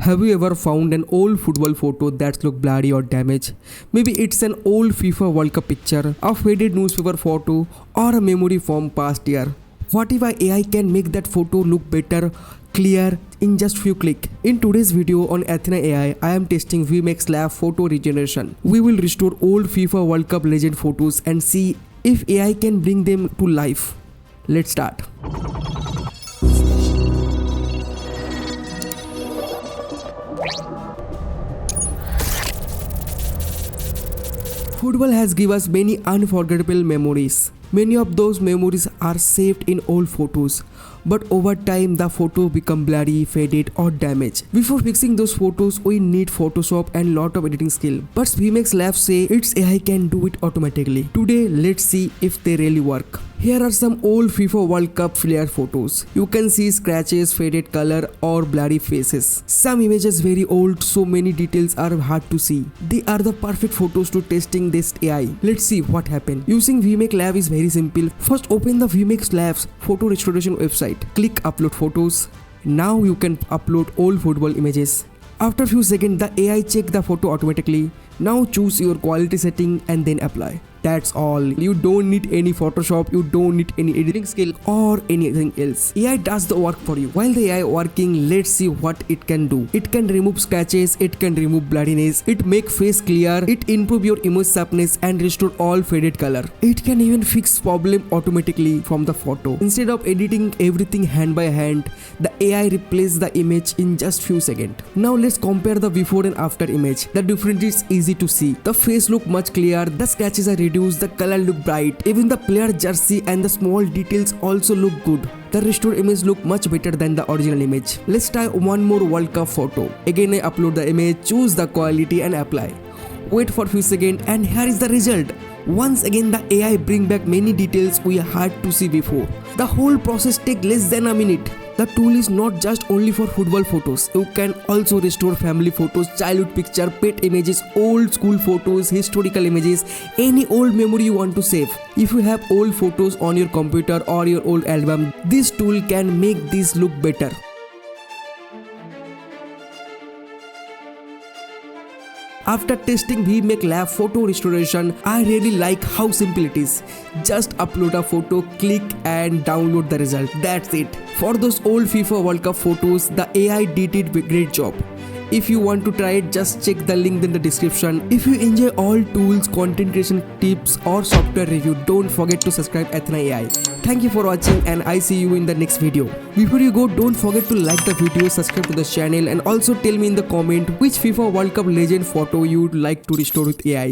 Have you ever found an old football photo that's look blurry or damaged? Maybe it's an old FIFA World Cup picture, a faded newspaper photo, or a memory from past year. What if AI can make that photo look better, clear in just few clicks? In today's video on Athena AI, I am testing Vmake Labs photo regeneration. We will restore old FIFA World Cup legend photos and see if AI can bring them to life. Let's start. Football has given us many unforgettable memories. Many of those memories are saved in old photos, but over time the photo become blurry, faded or damaged. Before fixing those photos, we need Photoshop and lot of editing skill. But Vmake Labs say its AI can do it automatically. Today, let's see if they really work. Here are some old FIFA World Cup flare photos. You can see scratches, faded color or blurry faces. Some images very old, so many details are hard to see. They are the perfect photos to testing this AI. Let's see what happened. Using Vmake Lab is very simple. First, open the Vmake Labs photo restoration website. Click upload photos. Now you can upload old football images. After few seconds, the AI check the photo automatically. Now choose your quality setting and then apply. That's all. You don't need any Photoshop, you don't need any editing skill or anything else. AI does the work for you. While the AI working, let's see what it can do. It can remove scratches, it can remove blurriness, it make face clear, it improve your image sharpness and restore all faded color. It can even fix problem automatically from the photo. Instead of editing everything hand by hand, the AI replaces the image in just few seconds. Now let's compare the before and after image. The difference is easy to see. The face look much clearer, the scratches are reduced, the color look bright, even the player jersey and the small details also look good. The restored image look much better than the original image. Let's try one more World Cup photo. Again I upload the image, choose the quality and apply. Wait for few seconds and here is the result. Once again the AI bring back many details we had to see before. The whole process take less than a minute. The tool is not just only for football photos. You can also restore family photos, childhood picture, pet images, old school photos, historical images, any old memory you want to save. If you have old photos on your computer or your old album, this tool can make this look better. After testing Vmake Lab photo restoration, I really like how simple it is. Just upload a photo, click and download the result. That's it. For those old FIFA World Cup photos, the AI did a great job. If you want to try it, just check the link in the description. If you enjoy all tools, content creation tips or software review, don't forget to subscribe Athena AI. Thank you for watching and I see you in the next video. Before you go, don't forget to like the video, subscribe to the channel and also tell me in the comment which FIFA World Cup legend photo you'd like to restore with AI.